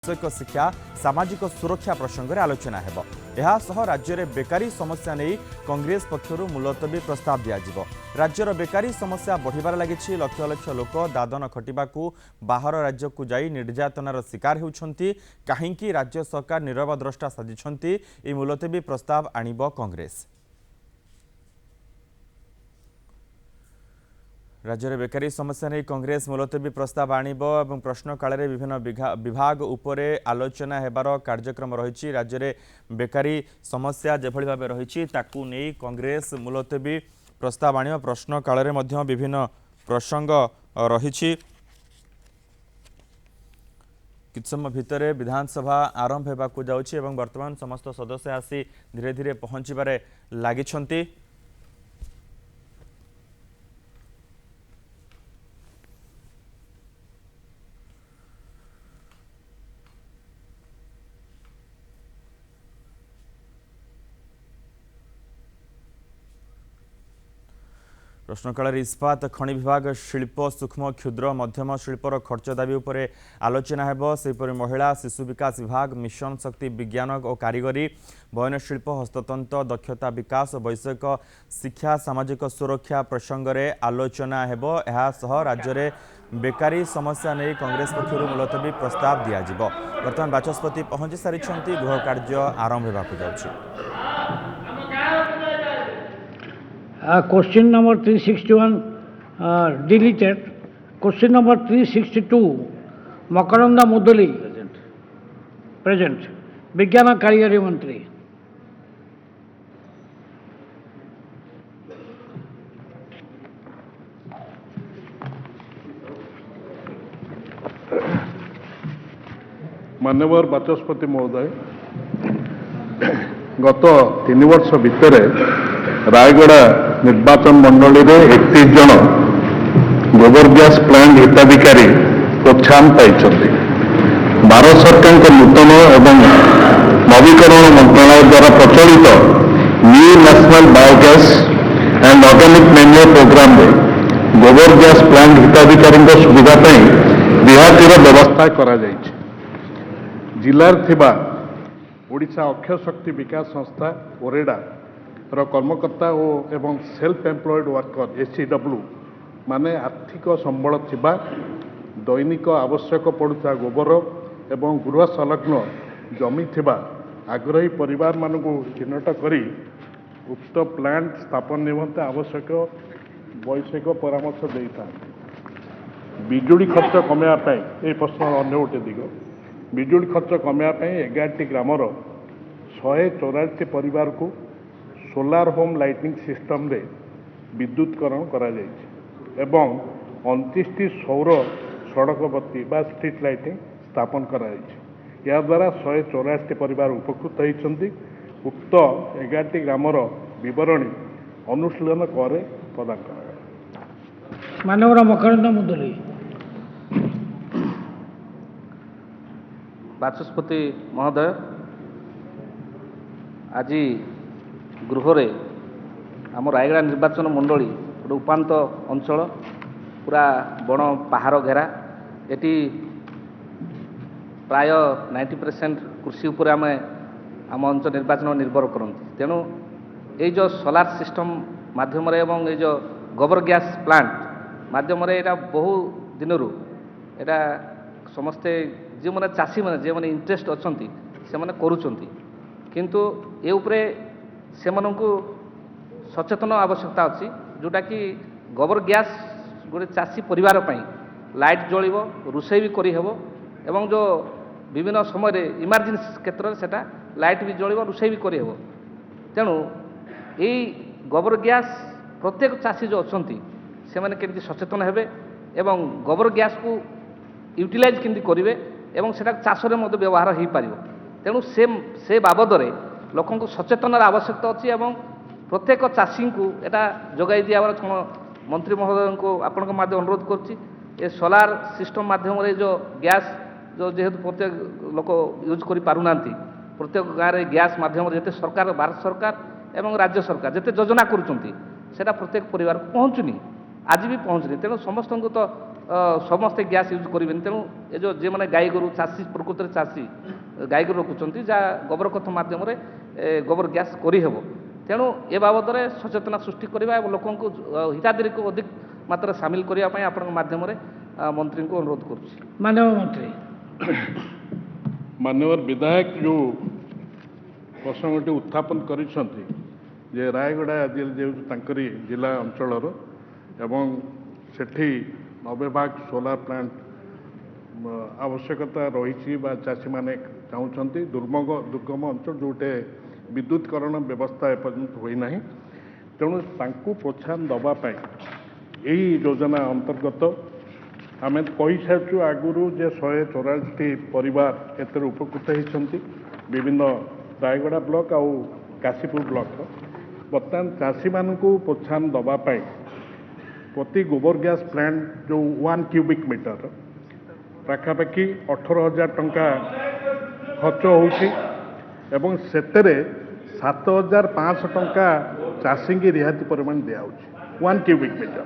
ବୈଷୟିକ ଶିକ୍ଷା ସାମାଜିକ ସୁରକ୍ଷା ପ୍ରସଙ୍ଗରେ ଆଲୋଚନା ହେବ। ଏହାସହ ରାଜ୍ୟରେ ବେକାରୀ ସମସ୍ୟା ନେଇ କଂଗ୍ରେସ ପକ୍ଷରୁ ମୁଲତବୀ ପ୍ରସ୍ତାବ ଦିଆଯିବ। ରାଜ୍ୟର ବେକାରୀ ସମସ୍ୟା ବଢ଼ିବାରେ ଲାଗିଛି। ଲକ୍ଷ ଲକ୍ଷ ଲୋକ ଦାଦନ ଖଟିବାକୁ ବାହାର ରାଜ୍ୟକୁ ଯାଇ ନିର୍ଯାତନାର ଶିକାର ହେଉଛନ୍ତି। କାହିଁକି ରାଜ୍ୟ ସରକାର ନୀରବ ଦ୍ରଷ୍ଟା ସାଜିଛନ୍ତି? ଏହି ମୁଲତବୀ ପ୍ରସ୍ତାବ ଆଣିବ କଂଗ୍ରେସ। राज्य में बेकारी समस्या नहीं कांग्रेस मुलतवी प्रस्ताव आणिब और प्रश्नकाल में विभिन्न विभाग उपरे आलोचना हेबार कार्यक्रम रही। राज्य में बेकारी समस्या जेभली भाव रही ताकू नहीं कांग्रेस मुलतवी प्रस्ताव आण प्रश्नकाल में विभिन्न प्रसंग रही। किछ समय भितर विधानसभा आरंभ होगा जाउछि एवं वर्तमान समस्त सदस्य आसी धीरे धीरे पहुंचबारे लागिछंती। प्रश्नकाल इस्पात खनि विभाग शिल्प सूक्ष्म क्षुद्र मध्यम शिल्पर खर्च दाबी उपरे आलोचना हेबो। सेपरि महिला शिशु विकास विभाग मिशन शक्ति विज्ञान और कारीगरी बयन शिल्प हस्ततंत्र दक्षता विकास वैषयिक शिक्षा सामाजिक सुरक्षा प्रसंग में आलोचना हेबो। एहासह राज्य में बेकारी समस्या नहीं कांग्रेस पक्षर मुलतवी प्रस्ताव दियाजिबो। वर्तमान बाचस्पति पहुंची सारी गृह कार्य आरंभ होगा जाउछि। Question number 361 deleted. Question number 362 Makaranda Mudali present. Vigyana Kariyari Mantri. माननीय बाचस्पति महोदय गत 3 वर्ष भितर रायगड़ा निर्वाचन मंडली रे 31 जन गोबर गैस प्लांट हिताधिकारी प्रोत्साहन पाई। भारत सरकार के नूतन एवं नवीकरण मंत्रालय द्वारा प्रचलित new national biogas and organic manure program रे गोबर गैस प्लांट हिताधिकारी सुविधा रिहातिर व्यवस्था करा जायछि। जिलार थिबा ओडिशा अक्षय शक्ति विकास संस्था ओरेडा कर्मकर्ता एवं सेल्फ एम्प्लॉयड वर्कर एससीडब्ल्यू माने आर्थिक संबल थिबा दैनिक आवश्यक पड़ुता गोबर एवं गृह संलग्न जमी थिबा आग्रही परिवार मानकु चिन्हट करी उक्त प्लांट स्थापन निमंते आवश्यक वैषयिक परामर्श देता। बिजुली खर्च कमेवा ए प्रश्न अन्य गोटे दिग बिजुली खर्च कमेवा 11 ग्रामर 184 परिवार को सोलार होम लाइटिंग सिस्टम रे विद्युतकरण करा जायछि एवं 29 सौर सड़क बत्ती बा स्ट्रीट लाइटिंग स्थापन करा जायछि। या द्वारा 184 परिवार उपकृत होइछन्ति। उक्त 11 ग्रामर विवरणी अनुशीलन करे प्रदान करा। माननीय मकरंद मुदली बाचस्पति महोदय आज गृह रे आम रायगड़ा निर्वाचन मंडली गोटे उपात अंचल पूरा बण पहाड़ घेरा एटी प्राय 90% कृषि उपर आम अंचल निर्वाचन निर्भर करती। तेणु ये जो सोलार सिस्टम माध्यम एवं ये जो गोबर गैस प्लांट माध्यम यहाँ बहु दिन एटा समस्ते जो मैंने चाषी मैंने जो मैंने इंटरेस्ट अच्छा से मैंने करुँच किंतु ये उपरे से मानू सचेतन आवश्यकता अच्छी जोटा कि गोबर गैस गोटे चाषी परिवार लाइट जलिब रोषे भी करहब एवं जो विभिन्न समय इमरजेंसी क्षेत्र में सेटा लाइट भी जलिब रोषे भी करहब। तेणु यही गोबर गैस प्रत्येक चाषी जो अच्छा से मैंने केमती सचेतन हेबे एवं गोबर गैस को यूटिलाइज केमती करेंगे एवं सेटा चाष में व्यवहार हो पार। तेणु से बाबद लोक सचेतनार आवश्यकता अच्छी एवं प्रत्येक चाषी को एटा जोगाई दिया मंत्री महोदय को आपण माध्यम अनुरोध कर सोलार सिस्टम माध्यम जो गैस जो जेहेतु प्रत्येक लोक यूज कर पारुना प्रत्येक गाँव में गैस माध्यम जिते सरकार भारत सरकार एवं राज्य सरकार जिते योजना करुँच प्रत्येक परिवार को पहुँचुनी आज भी पहुँचनी। तेणु समस्त को तो ସମସ୍ତେ ଗ୍ୟାସ୍ ୟୁଜ୍ କରିବେନି। ତେଣୁ ଏ ଯେଉଁ ଯେଉଁମାନେ ଗାଈ ଗୋରୁ ଚାଷୀ ପ୍ରକୃତରେ ଚାଷୀ ଗାଈ ଗୋରୁ ରଖୁଛନ୍ତି ଯାହା ଗୋବର ଖତ ମାଧ୍ୟମରେ ଗୋବର ଗ୍ୟାସ୍ କରିହେବ। ତେଣୁ ଏ ବାବଦରେ ସଚେତନତା ସୃଷ୍ଟି କରିବା ଏବଂ ଲୋକଙ୍କୁ ହିତାଧିକାରୀକୁ ଅଧିକ ମାତ୍ରାରେ ସାମିଲ କରିବା ପାଇଁ ଆପଣଙ୍କ ମାଧ୍ୟମରେ ମନ୍ତ୍ରୀଙ୍କୁ ଅନୁରୋଧ କରୁଛି। ମାନ୍ୟବର ମନ୍ତ୍ରୀ। ମାନ୍ୟବର ବିଧାୟକ ଯେଉଁ ପ୍ରସଙ୍ଗଟି ଉତ୍ଥାପନ କରିଛନ୍ତି ଯେ ରାୟଗଡ଼ା ଆଜି ଯେହେତୁ ତାଙ୍କରି ଜିଲ୍ଲା ଅଞ୍ଚଳର ଏବଂ ସେଠି 90 ଭାଗ ସୋଲାର ପ୍ଲାଣ୍ଟ ଆବଶ୍ୟକତା ରହିଛି ବା ଚାଷୀମାନେ ଚାହୁଁଛନ୍ତି ଦୁର୍ଗମ ଅଞ୍ଚଳ ଯେଉଁଠି ବିଦ୍ୟୁତକରଣ ବ୍ୟବସ୍ଥା ଏପର୍ଯ୍ୟନ୍ତ ହୋଇନାହିଁ। ତେଣୁ ତାଙ୍କୁ ପ୍ରୋତ୍ସାହନ ଦେବା ପାଇଁ ଏହି ଯୋଜନା ଅନ୍ତର୍ଗତ ଆମେ କହିସାରିଛୁ ଆଗରୁ ଯେ 144ଟି ପରିବାର ଏଥିରେ ଉପକୃତ ହୋଇଛନ୍ତି ବିଭିନ୍ନ ରାୟଗଡ଼ା ବ୍ଲକ ଆଉ କାଶୀପୁର ବ୍ଲକର। ବର୍ତ୍ତମାନ ଚାଷୀମାନଙ୍କୁ ପ୍ରୋତ୍ସାହନ ଦେବା ପାଇଁ ପ୍ରତି ଗୋବର ଗ୍ୟାସ୍ ପ୍ଲାଣ୍ଟ ଯେଉଁ 1 କ୍ୟୁବିକ୍ ମିଟର ପାଖାପାଖି 18,000 ଟଙ୍କା ଖର୍ଚ୍ଚ ହେଉଛି ଏବଂ ସେଥିରେ 7,500 ଟଙ୍କା ଚାଷୀଙ୍କୁ ରିହାତି ପରିମାଣ ଦିଆହେଉଛି 1 କ୍ୟୁବିକ୍ ମିଟର।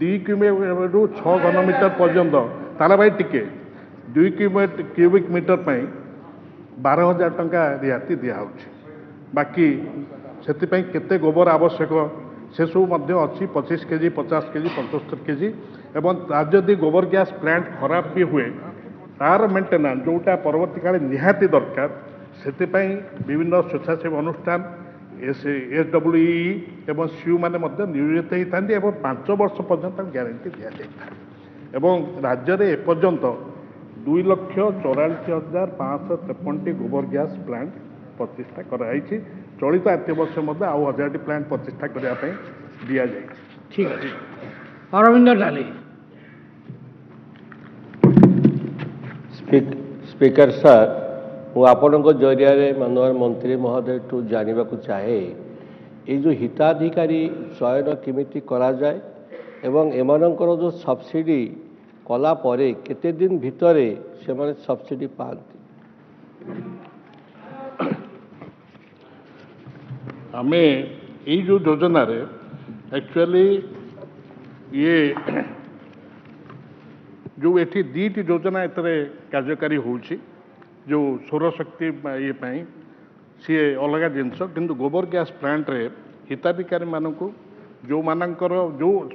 2 କ୍ୟୁବିକ୍ରୁ 6 ଘନ ମିଟର ପର୍ଯ୍ୟନ୍ତ ତାରା ଭାଇ ଟିକେ 2 କ୍ୟୁବିକ୍ ମିଟର ପାଇଁ 12,000 ଟଙ୍କା ରିହାତି ଦିଆହେଉଛି। ବାକି ସେଥିପାଇଁ କେତେ ଗୋବର ଆବଶ୍ୟକ ସେସବୁ ମଧ୍ୟ ଅଛି 25 କେଜି 50 କେଜି 75 କେଜି ଏବଂ ତାର ଯଦି ଗୋବର ଗ୍ୟାସ୍ ପ୍ଲାଣ୍ଟ ଖରାପ ବି ହୁଏ ତାର ମେଣ୍ଟେନାନ୍ସ ଯେଉଁଟା ପରବର୍ତ୍ତୀ କାଳେ ନିହାତି ଦରକାର ସେଥିପାଇଁ ବିଭିନ୍ନ ସ୍ୱେଚ୍ଛାସେବୀ ଅନୁଷ୍ଠାନ SWE ଏବଂ SIU ମାନେ ମଧ୍ୟ ନିୟୋଜିତ ହୋଇଥାନ୍ତି ଏବଂ 5 ବର୍ଷ ପର୍ଯ୍ୟନ୍ତ ତାଙ୍କୁ ଗ୍ୟାରେଣ୍ଟି ଦିଆଯାଇଥାଏ ଏବଂ ରାଜ୍ୟରେ ଏପର୍ଯ୍ୟନ୍ତ 2,44,553ଟି ଗୋବର ଗ୍ୟାସ୍ ପ୍ଲାଣ୍ଟ ପ୍ରତିଷ୍ଠା କରାଯାଇଛି। ଚଳିତ ଆର୍ଥିକ ବର୍ଷ ମଧ୍ୟ ଆଉ 1000ଟି ପ୍ଲାଣ୍ଟ ପ୍ରତିଷ୍ଠା କରିବା ପାଇଁ ଦିଆଯାଇଛି। ଠିକ୍ ଅଛି। ଅରବିନ୍ଦ ଡାଲି। ସ୍ପିକର ସାର୍, ମୁଁ ଆପଣଙ୍କ ଜରିଆରେ ମାନନୀୟ ମନ୍ତ୍ରୀ ମହୋଦୟଠୁ ଜାଣିବାକୁ ଚାହେଁ ଏଇ ଯେଉଁ ହିତାଧିକାରୀ ଚୟନ କେମିତି କରାଯାଏ ଏବଂ ଏମାନଙ୍କର ଯେଉଁ ସବସିଡ଼ି କଲା ପରେ କେତେ ଦିନ ଭିତରେ ସେମାନେ ସବସିଡ଼ି ପାଆନ୍ତି? ଆମେ ଏଇ ଯେଉଁ ଯୋଜନାରେ ଆକ୍ଚୁଆଲି ଇଏ ଯେଉଁ ଏଠି 2ଟି ଯୋଜନା ଏଥିରେ କାର୍ଯ୍ୟକାରୀ ହେଉଛି ଯେଉଁ ସୌରଶକ୍ତି ଇଏ ପାଇଁ ସିଏ ଅଲଗା ଜିନିଷ କିନ୍ତୁ ଗୋବର ଗ୍ୟାସ୍ ପ୍ଲାଣ୍ଟରେ ହିତାଧିକାରୀମାନଙ୍କୁ ଯେଉଁମାନଙ୍କର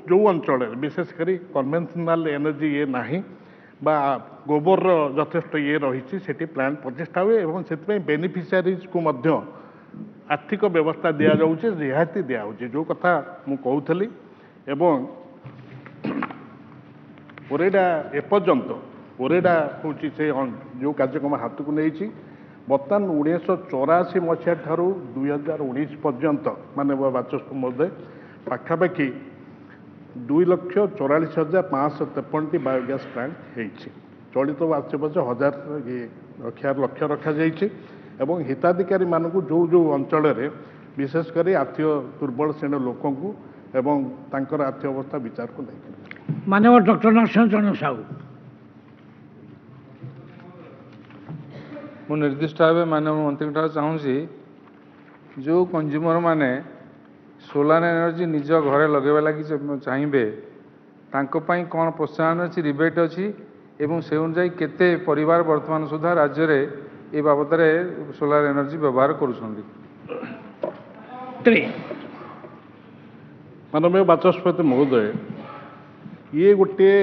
ଯେଉଁ ଅଞ୍ଚଳରେ ବିଶେଷ କରି କନଭେନ୍ସନାଲ ଏନର୍ଜି ଇଏ ନାହିଁ ବା ଗୋବରର ଯଥେଷ୍ଟ ଇଏ ରହିଛି ସେଠି ପ୍ଲାଣ୍ଟ ପ୍ରତିଷ୍ଠା ହୁଏ ଏବଂ ସେଥିପାଇଁ ବେନିଫିସିଆରିଜକୁ ମଧ୍ୟ ଆର୍ଥିକ ବ୍ୟବସ୍ଥା ଦିଆଯାଉଛି ରିହାତି ଦିଆହେଉଛି ଯେଉଁ କଥା ମୁଁ କହୁଥିଲି ଏବଂ ଓରେଡା ଏପର୍ଯ୍ୟନ୍ତ ଓରେଡା ହେଉଛି ସେ ଯେଉଁ କାର୍ଯ୍ୟକ୍ରମ ହାତକୁ ନେଇଛି ବର୍ତ୍ତମାନ 1984 ମସିହା ଠାରୁ 2019 ପର୍ଯ୍ୟନ୍ତ ମାନନୀୟ ବାଚସ୍ପତି ମହୋଦୟ ପାଖାପାଖି 2,44,553ଟି ବାୟୋଗ୍ୟାସ୍ ପ୍ଲାଣ୍ଟ ହେଇଛି। ଚଳିତ ଆର୍ଥିକ ବର୍ଷ 1000 ଲକ୍ଷ୍ୟ ରଖାଯାଇଛି ଏବଂ ହିତାଧିକାରୀମାନଙ୍କୁ ଯେଉଁ ଅଞ୍ଚଳରେ ବିଶେଷ କରି ଆର୍ଥିକ ଦୁର୍ବଳ ଶ୍ରେଣୀର ଲୋକଙ୍କୁ ଏବଂ ତାଙ୍କର ଆର୍ଥିକ ଅବସ୍ଥା ବିଚାରକୁ ନେଇକି। ମାନ୍ୟବର ଡକ୍ଟର ନରସିଂହ ସାହୁ। ମୁଁ ନିର୍ଦ୍ଦିଷ୍ଟ ଭାବେ ମାନନୀୟ ମନ୍ତ୍ରୀଙ୍କଠାରୁ ଚାହୁଁଛି ଯେଉଁ କଞ୍ଜ୍ୟୁମର ମାନେ ସୋଲାର ଏନର୍ଜି ନିଜ ଘରେ ଲଗାଇବା ଲାଗି ଚାହିଁବେ ତାଙ୍କ ପାଇଁ କ'ଣ ପ୍ରୋତ୍ସାହନ ଅଛି, ରିବେଟ୍ ଅଛି ଏବଂ ସେ ଅନୁଯାୟୀ କେତେ ପରିବାର ବର୍ତ୍ତମାନ ସୁଦ୍ଧା ରାଜ୍ୟରେ ଏ ବାବଦରେ ସୋଲାର ଏନର୍ଜି ବ୍ୟବହାର କରୁଛନ୍ତି? ମାନନୀୟ ବାଚସ୍ପତି ମହୋଦୟ, ଇଏ ଗୋଟିଏ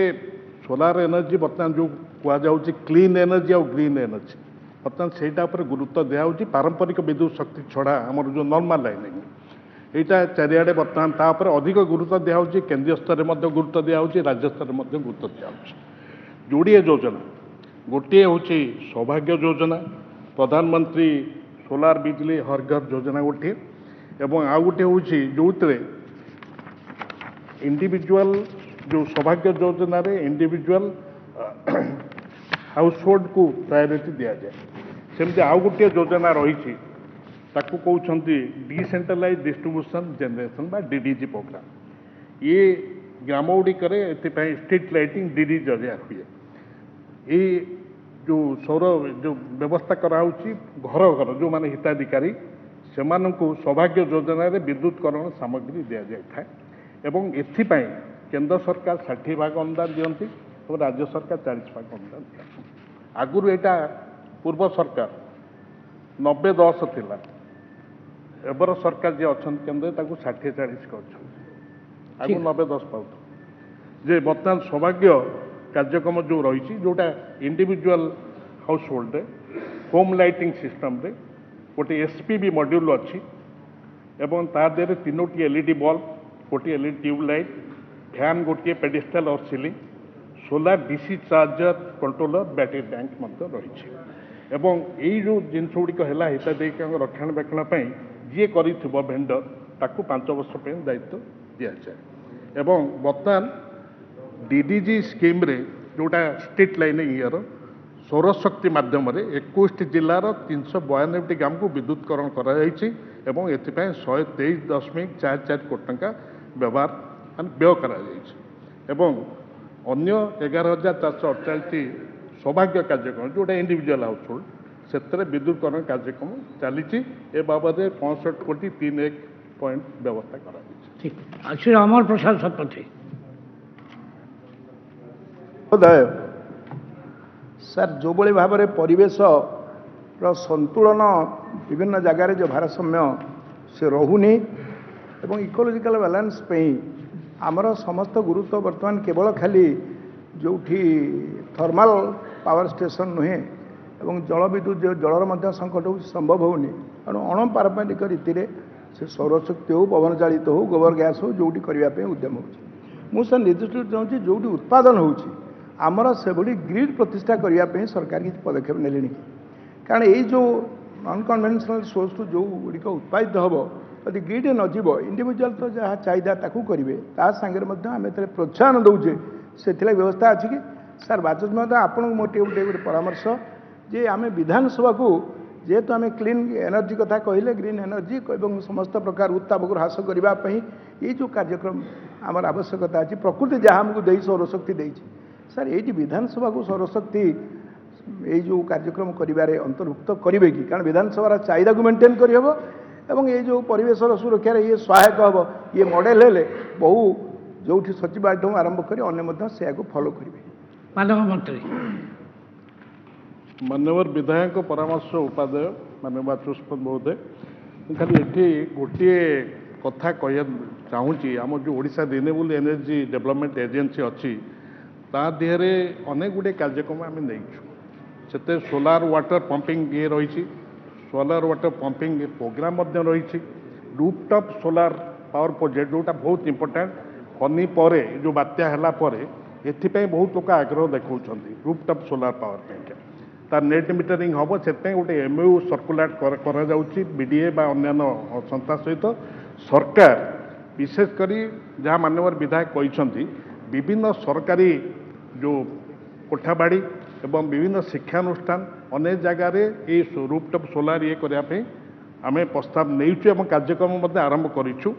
ସୋଲାର ଏନର୍ଜି ବର୍ତ୍ତମାନ ଯେଉଁ କୁହାଯାଉଛି କ୍ଲିନ୍ ଏନର୍ଜି ଆଉ ଗ୍ରୀନ୍ ଏନର୍ଜି ବର୍ତ୍ତମାନ ସେଇଟା ଉପରେ ଗୁରୁତ୍ୱ ଦିଆହେଉଛି। ପାରମ୍ପରିକ ବିଦ୍ୟୁତ୍ ଶକ୍ତି ଛଡ଼ା ଆମର ଯେଉଁ ନର୍ମାଲ ଲାଇନିଂ ଏଇଟା ଚାରିଆଡ଼େ ବର୍ତ୍ତମାନ ତା ଉପରେ ଅଧିକ ଗୁରୁତ୍ୱ ଦିଆହେଉଛି। କେନ୍ଦ୍ରୀୟ ସ୍ତରରେ ମଧ୍ୟ ଗୁରୁତ୍ୱ ଦିଆହେଉଛି, ରାଜ୍ୟ ସ୍ତରରେ ମଧ୍ୟ ଗୁରୁତ୍ୱ ଦିଆହେଉଛି। ଯୋଡ଼ିଏ ଯୋଜନା, ଗୋଟିଏ ହେଉଛି ସୌଭାଗ୍ୟ ଯୋଜନା, ପ୍ରଧାନମନ୍ତ୍ରୀ ସୋଲାର ବିଜଲି ହର ଘର ଯୋଜନା ଗୋଟିଏ ଏବଂ ଆଉ ଗୋଟିଏ ହେଉଛି ଯେଉଁଥିରେ ଇଣ୍ଡିଭିଜୁଆଲ ଯେଉଁ ସୌଭାଗ୍ୟ ଯୋଜନାରେ ଇଣ୍ଡିଭିଜୁଆଲ ହାଉସ୍ ହୋଲ୍ଡକୁ ପ୍ରାୟୋରିଟି ଦିଆଯାଏ। ସେମିତି ଆଉ ଗୋଟିଏ ଯୋଜନା ରହିଛି ତାକୁ କହୁଛନ୍ତି ଡିସେଣ୍ଟ୍ରାଲାଇଜ୍ ଡିଷ୍ଟ୍ରିବ୍ୟୁସନ୍ ଜେନେରେସନ୍ ବା DDG ପ୍ରୋଗ୍ରାମ। ଇଏ ଗ୍ରାମଗୁଡ଼ିକରେ ଏଥିପାଇଁ ଷ୍ଟ୍ରିଟ୍ ଲାଇଟିଂ DDG ଜରିଆ ହୁଏ। ଏଇ ଯେଉଁ ସୌର ଯେଉଁ ବ୍ୟବସ୍ଥା କରାହେଉଛି ଘର ଘର ଯେଉଁମାନେ ହିତାଧିକାରୀ ସେମାନଙ୍କୁ ସୌଭାଗ୍ୟ ଯୋଜନାରେ ବିଦ୍ୟୁତକରଣ ସାମଗ୍ରୀ ଦିଆଯାଇଥାଏ ଏବଂ ଏଥିପାଇଁ କେନ୍ଦ୍ର ସରକାର 60 ଭାଗ ଅନୁଦାନ ଦିଅନ୍ତି ଏବଂ ରାଜ୍ୟ ସରକାର 40% ଅନୁଦାନ ଦିଅନ୍ତି। ଆଗରୁ ଏଇଟା ପୂର୍ବ ସରକାର 90-10 ଥିଲା, ଏବେର ସରକାର ଯିଏ ଅଛନ୍ତି କେନ୍ଦ୍ରରେ ତାକୁ 60-40 କରିଛନ୍ତି। ଆଗରୁ 90-10 ପାଉଥିଲେ ଯେ ବର୍ତ୍ତମାନ ସୌଭାଗ୍ୟ କାର୍ଯ୍ୟକ୍ରମ ଯେଉଁ ରହିଛି ଯେଉଁଟା ଇଣ୍ଡିଭିଜୁଆଲ ହାଉସ୍ ହୋଲ୍ଡରେ ହୋମ୍ ଲାଇଟିଂ ସିଷ୍ଟମରେ ଗୋଟେ SPB ମଡ୍ୟୁଲ୍ ଅଛି ଏବଂ ତା ଦେହରେ 3ଟି LED ବଲ୍ବ, ଗୋଟିଏ LED ଟ୍ୟୁବ୍ ଲାଇଟ୍, ଫ୍ୟାନ୍ ଗୋଟିଏ pedestal or ceiling, solar DC charger controller battery tank ମଧ୍ୟ ରହିଛି ଏବଂ ଏଇ ଯେଉଁ ଜିନିଷ ଗୁଡ଼ିକ ହେଲା ହିତାଧିକାରୀଙ୍କ ରକ୍ଷଣାବେକ୍ଷଣ ପାଇଁ ଯିଏ କରିଥିବ ଭେଣ୍ଡର ତାକୁ 5 ବର୍ଷ ପାଇଁ ଦାୟିତ୍ୱ ଦିଆଯାଏ ଏବଂ ବର୍ତ୍ତମାନ DDG ସ୍କିମ୍ରେ ଯେଉଁଟା ଷ୍ଟ୍ରିଟ୍ ଲାଇନିଂ ଇୟର ସୌରଶକ୍ତି ମାଧ୍ୟମରେ 21ଟି ଜିଲ୍ଲାର 392ଟି ଗ୍ରାମକୁ ବିଦ୍ୟୁତକରଣ କରାଯାଇଛି ଏବଂ ଏଥିପାଇଁ 123.44 କୋଟି ଟଙ୍କା ବ୍ୟୟ କରାଯାଇଛି ଏବଂ अन्य 11,448 सौभाग्य कार्यक्रम जोटा इंडिविजुअल हाउस होल्ड से विद्युतकरण कार्यक्रम चली ए बाबद 65.31 व्यवस्था करा ठीक श्री अमर प्रसाद शतपथी सर जो भाव में परिवेश संतुलन विभिन्न जगार जो भारसाम्य से रोनी एवं इकोलोजिकल बैलेंस आमर समस्त गुरुत्व वर्तमान केवल खाली जो थर्माल पावर स्टेशन नुहे एवं जल विद्युत जो जलर मध्य संकट हो संभव होनी तेणु अणपारंपरिक रीति से सौरशक्ति हो पवन चालित हो गोबर गैस हो जो करने उद्यम हो निर्दिष्ट चाहूँगी जो उत्पादन होमर से ग्रिड प्रतिष्ठा करने सरकार किसी पदक्षेप ने कारण ये जो नॉन कन्वेंशनल सोर्स टू जो गुड़िक उत्पादित हम यदि ग्रिड नजीब इंडिविजुअल तो जहाँ चाहिदा ताकू करेंगे ता सागर आम प्रोत्साहन दौचे से व्यवस्था अच्छी कि सर बाचस्पति आपन मोटे गोटे परामर्श जे आम विधानसभा को जेहेतु आम क्लीन एनर्जी कथा कहले ग्रीन एनर्जी और समस्त प्रकार उत्ताप को ह्रास करने ये जो कार्यक्रम आमर आवश्यकता अच्छी प्रकृति जहाँ आमको दे सौरशक्ति देती सर ये विधानसभा को सौरशक्ति ये जो कार्यक्रम करें अंतर्भुक्त करेंगे कि कारण विधानसभा चाहिदा को मेंटेन करहब एवं ये जो परिवेश सुरक्षा ये सहायक हम ये मॉडल है बहु जो सचिवालय आरंभ कर अन्य फॉलो करेंगे मानव मंत्री मान्यवर विधायक परामर्श उपाध्याय मानव बाचस्पति महोदय खाली ये गोटे कथा कह चाहूँगी आम जो Odisha renewable energy development agency अच्छी ता देहरे अनेक गुड़े कार्यक्रम आम नहीं से सोलार वाटर पंपिंग ये रही सोलार वाटर पंपिंग प्रोग्राम रही रूफटॉप सोलार पावर प्रोजेक्ट जोटा बहुत इंपोर्टेंट फनी पर जो बात्या है एपाई बहुत लोग आग्रह देखा रूफटॉप सोलार पावर बैंक तार नेट मीटरिंग हम से गोटे MOU सर्कुलेट BDA बा अन्य संस्था सहित सरकार विशेषकर जहाँ मान्यवर विधायक कहते विभिन्न सरकारी जो कोठाबाड़ी एवं विभिन्न शिक्षानुष्ठान अनेक जगार ये रूफटॉप सोलार ये करने आम प्रस्ताव नहीं कार्यक्रम आरंभ करूँ।